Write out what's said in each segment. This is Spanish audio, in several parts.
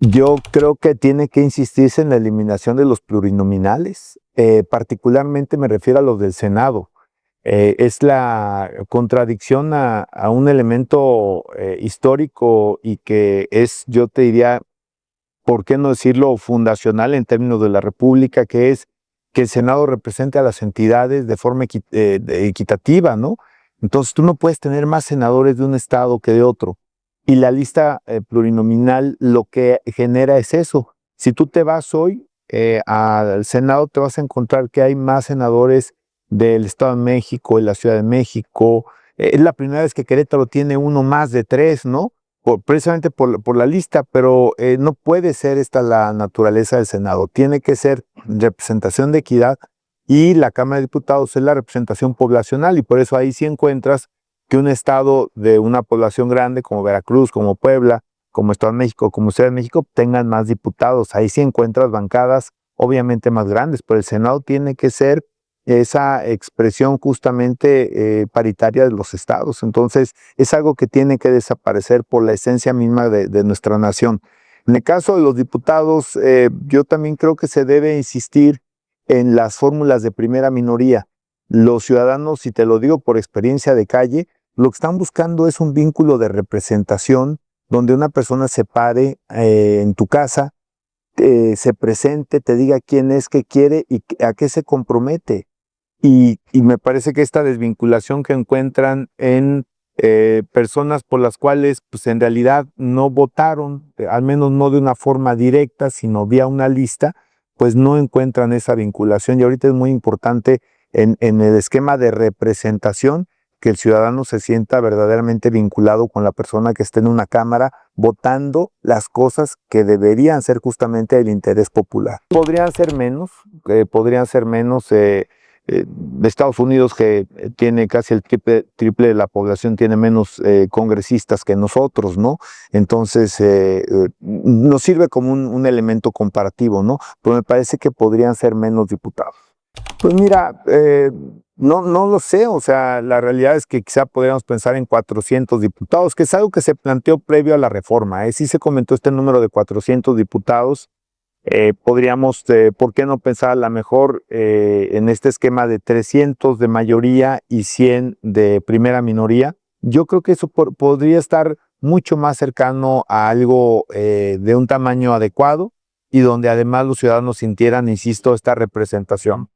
Yo creo que tiene que insistirse en la eliminación de los plurinominales, particularmente me refiero a los del Senado. Es la contradicción a un elemento histórico y que es, yo te diría, ¿por qué no decirlo fundacional en términos de la República, que es que el Senado represente a las entidades de forma equitativa, ¿no? Entonces tú no puedes tener más senadores de un estado que de otro. Y la lista plurinominal lo que genera es eso. Si tú te vas hoy al Senado, te vas a encontrar que hay más senadores del Estado de México, de la Ciudad de México. Es la primera vez que Querétaro tiene uno más de tres, ¿no? Precisamente por la lista, pero no puede ser esta la naturaleza del Senado. Tiene que ser representación de equidad y la Cámara de Diputados es la representación poblacional y por eso ahí sí encuentras que un estado de una población grande como Veracruz, como Puebla, como Estado de México, como Ciudad de México, tengan más diputados. Ahí sí encuentras bancadas obviamente más grandes, pero el Senado tiene que ser esa expresión justamente paritaria de los estados. Entonces, es algo que tiene que desaparecer por la esencia misma de nuestra nación. En el caso de los diputados, yo también creo que se debe insistir en las fórmulas de primera minoría. Los ciudadanos, y te lo digo por experiencia de calle, lo que están buscando es un vínculo de representación donde una persona se pare en tu casa, se presente, te diga quién es, qué quiere y a qué se compromete. Y me parece que esta desvinculación que encuentran en personas por las cuales pues en realidad no votaron, al menos no de una forma directa, sino vía una lista, pues no encuentran esa vinculación. Y ahorita es muy importante en el esquema de representación que el ciudadano se sienta verdaderamente vinculado con la persona que esté en una cámara votando las cosas que deberían ser justamente el interés popular. Podrían ser menos, Estados Unidos, que tiene casi el triple de la población, tiene menos congresistas que nosotros, ¿no? Entonces, nos sirve como un elemento comparativo, ¿no? Pero me parece que podrían ser menos diputados. Pues mira, no lo sé, o sea, la realidad es que quizá podríamos pensar en 400 diputados, que es algo que se planteó previo a la reforma, Sí se comentó este número de 400 diputados. Podríamos, ¿por qué no pensar a lo mejor en este esquema de 300 de mayoría y 100 de primera minoría? Yo creo que eso podría estar mucho más cercano a algo de un tamaño adecuado y donde además los ciudadanos sintieran, insisto, esta representación.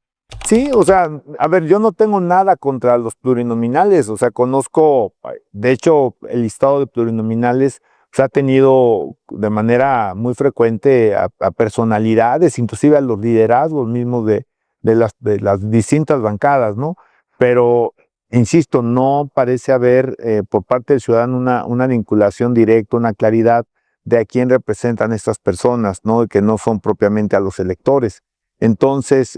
Sí, o sea, a ver, yo no tengo nada contra los plurinominales, o sea, conozco, de hecho, el listado de plurinominales se ha tenido de manera muy frecuente a personalidades, inclusive a los liderazgos mismos de las distintas bancadas, ¿no? Pero, insisto, no parece haber por parte del ciudadano una vinculación directa, una claridad de a quién representan estas personas, ¿no? Y que no son propiamente a los electores. Entonces,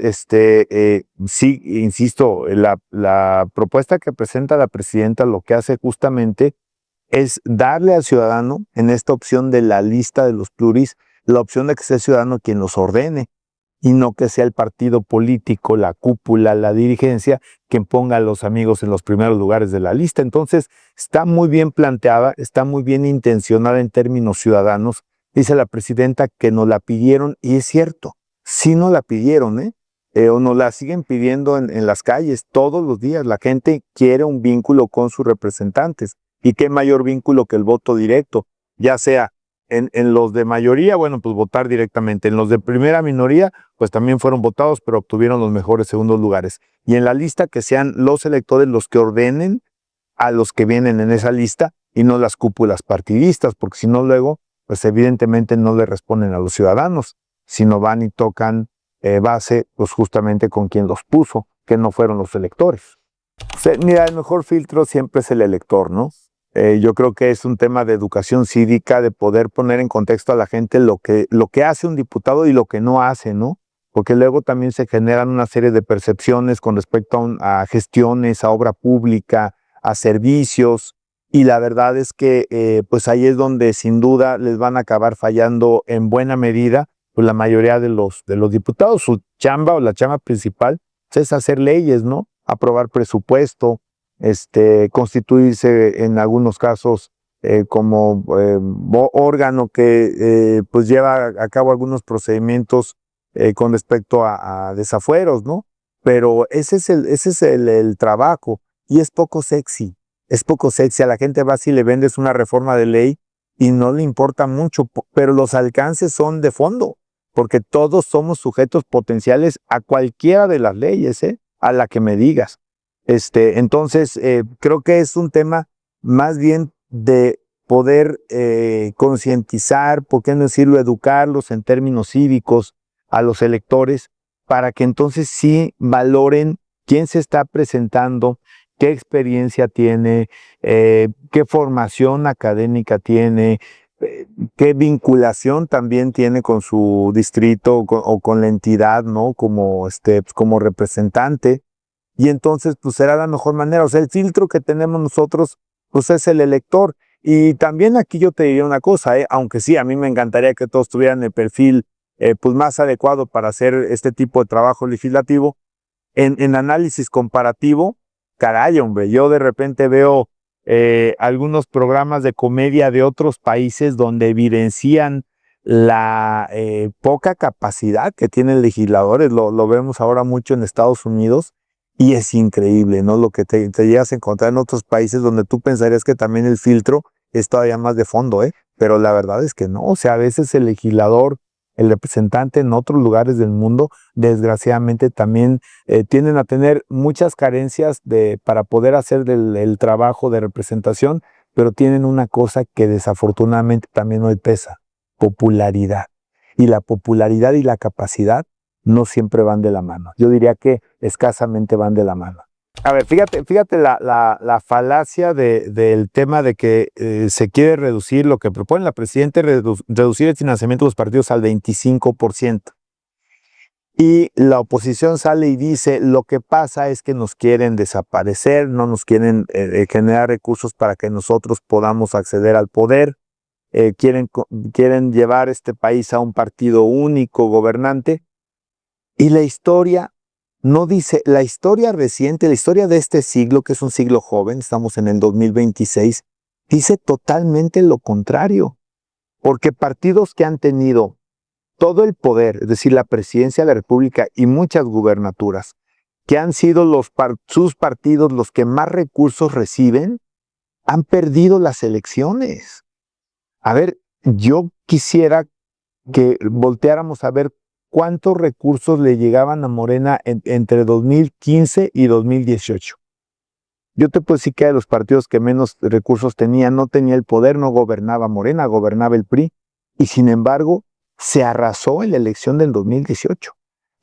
sí, insisto, la propuesta que presenta la presidenta lo que hace justamente es darle al ciudadano, en esta opción de la lista de los pluris, la opción de que sea el ciudadano quien los ordene y no que sea el partido político, la cúpula, la dirigencia, quien ponga a los amigos en los primeros lugares de la lista. Entonces, está muy bien planteada, está muy bien intencionada en términos ciudadanos. Dice la presidenta que nos la pidieron y es cierto. Sí nos la pidieron, o nos la siguen pidiendo en las calles todos los días. La gente quiere un vínculo con sus representantes. ¿Y qué mayor vínculo que el voto directo? Ya sea en los de mayoría, bueno, pues votar directamente. En los de primera minoría, pues también fueron votados, pero obtuvieron los mejores segundos lugares. Y en la lista que sean los electores los que ordenen a los que vienen en esa lista y no las cúpulas partidistas, porque si no luego, pues evidentemente no le responden a los ciudadanos, sino van y tocan base pues justamente con quien los puso, que no fueron los electores. O sea, mira, el mejor filtro siempre es el elector, ¿no? Yo creo que es un tema de educación cívica, de poder poner en contexto a la gente lo que hace un diputado y lo que no hace, ¿no? Porque luego también se generan una serie de percepciones con respecto a gestiones, a obra pública, a servicios, y la verdad es que pues ahí es donde sin duda les van a acabar fallando en buena medida pues la mayoría de los diputados. Su chamba o la chamba principal es hacer leyes, ¿no? Aprobar presupuesto, constituirse en algunos casos como órgano que pues lleva a cabo algunos procedimientos con respecto a desafueros, ¿no? Pero ese es el trabajo y es poco sexy. Es poco sexy. A la gente va si le vendes una reforma de ley y no le importa mucho, pero los alcances son de fondo, porque todos somos sujetos potenciales a cualquiera de las leyes, a la que me digas. Entonces, creo que es un tema más bien de poder concientizar, por qué no decirlo, educarlos en términos cívicos a los electores, para que entonces sí valoren quién se está presentando, qué experiencia tiene, qué formación académica tiene, qué vinculación también tiene con su distrito o con la entidad, ¿no? Como representante. Y entonces, pues será la mejor manera. O sea, el filtro que tenemos nosotros, pues es el elector. Y también aquí yo te diría una cosa, aunque sí, a mí me encantaría que todos tuvieran el perfil pues más adecuado para hacer este tipo de trabajo legislativo. En análisis comparativo, caray, hombre, yo de repente veo algunos programas de comedia de otros países donde evidencian la poca capacidad que tienen legisladores. Lo vemos ahora mucho en Estados Unidos y es increíble, ¿no? Lo que te llegas a encontrar en otros países donde tú pensarías que también el filtro es todavía más de fondo, pero la verdad es que no. O sea, a veces el legislador, el representante en otros lugares del mundo, desgraciadamente también tienden a tener muchas carencias para poder hacer el trabajo de representación, pero tienen una cosa que desafortunadamente también hoy pesa: popularidad. Y la popularidad y la capacidad no siempre van de la mano. Yo diría que escasamente van de la mano. A ver, fíjate la falacia del tema de que se quiere reducir, lo que propone la presidenta, reducir el financiamiento de los partidos al 25%. Y la oposición sale y dice, lo que pasa es que nos quieren desaparecer, no nos quieren generar recursos para que nosotros podamos acceder al poder, quieren llevar este país a un partido único gobernante. Y la historia no dice, la historia reciente, la historia de este siglo, que es un siglo joven, estamos en el 2026, dice totalmente lo contrario, porque partidos que han tenido todo el poder, es decir, la presidencia de la República y muchas gubernaturas, que han sido sus partidos los que más recursos reciben, han perdido las elecciones. A ver, yo quisiera que volteáramos a ver cuántos recursos le llegaban a Morena entre 2015 y 2018. Yo te puedo decir que de los partidos que menos recursos tenían, no tenía el poder, no gobernaba Morena, gobernaba el PRI, y sin embargo se arrasó en la elección del 2018.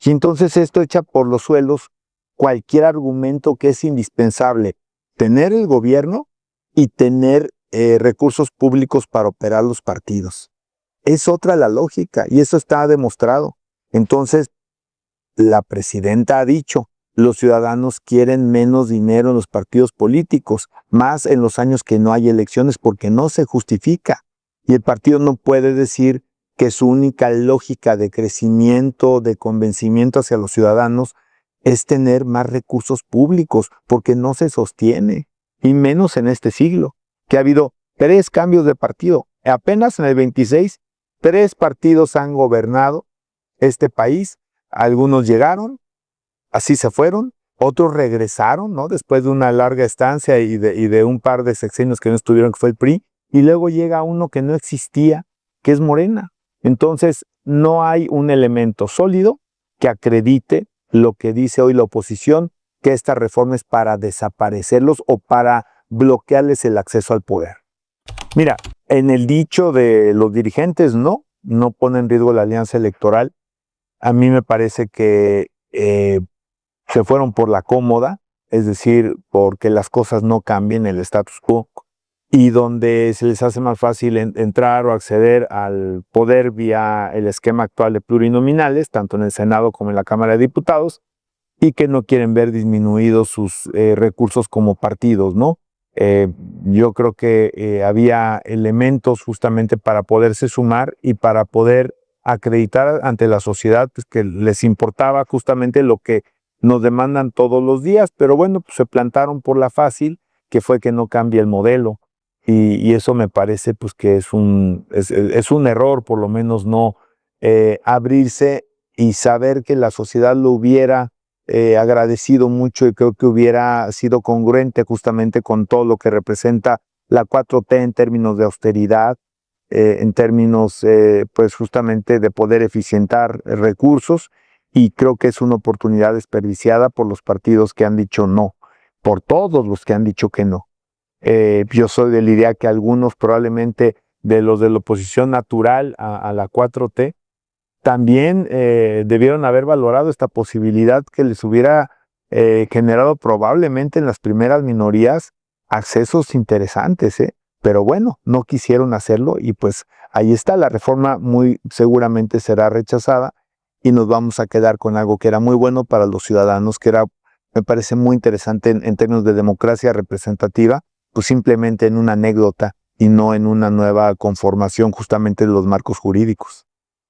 Y entonces esto echa por los suelos cualquier argumento que es indispensable: tener el gobierno y tener recursos públicos para operar los partidos. Es otra la lógica y eso está demostrado. Entonces, la presidenta ha dicho, los ciudadanos quieren menos dinero en los partidos políticos, más en los años que no hay elecciones, porque no se justifica. Y el partido no puede decir que su única lógica de crecimiento, de convencimiento hacia los ciudadanos, es tener más recursos públicos, porque no se sostiene, y menos en este siglo, que ha habido 3 cambios de partido. Apenas en el 26, 3 partidos han gobernado este país. Algunos llegaron, así se fueron, otros regresaron, ¿no? Después de una larga estancia y de un par de sexenios que no estuvieron, que fue el PRI, y luego llega uno que no existía, que es Morena. Entonces, no hay un elemento sólido que acredite lo que dice hoy la oposición, que esta reforma es para desaparecerlos o para bloquearles el acceso al poder. Mira, en el dicho de los dirigentes, no pone en riesgo la alianza electoral. A mí me parece que se fueron por la cómoda, es decir, porque las cosas no cambien, el status quo, y donde se les hace más fácil entrar o acceder al poder vía el esquema actual de plurinominales, tanto en el Senado como en la Cámara de Diputados, y que no quieren ver disminuidos sus recursos como partidos, ¿no? Yo creo que había elementos justamente para poderse sumar y para poder acreditar ante la sociedad, pues, que les importaba justamente lo que nos demandan todos los días, pero bueno, pues se plantaron por la fácil, que fue que no cambie el modelo. y eso me parece pues que es un error, por lo menos no abrirse y saber que la sociedad lo hubiera agradecido mucho, y creo que hubiera sido congruente justamente con todo lo que representa la 4T en términos de austeridad, en términos pues justamente de poder eficientar recursos, y creo que es una oportunidad desperdiciada por los partidos que han dicho no, por todos los que han dicho que no. Yo soy de la idea que algunos probablemente de los de la oposición natural a la 4T también debieron haber valorado esta posibilidad que les hubiera generado probablemente en las primeras minorías accesos interesantes, pero bueno, no quisieron hacerlo, y pues ahí está, la reforma muy seguramente será rechazada y nos vamos a quedar con algo que era muy bueno para los ciudadanos, que era, me parece muy interesante en términos de democracia representativa, pues simplemente en una anécdota y no en una nueva conformación justamente de los marcos jurídicos.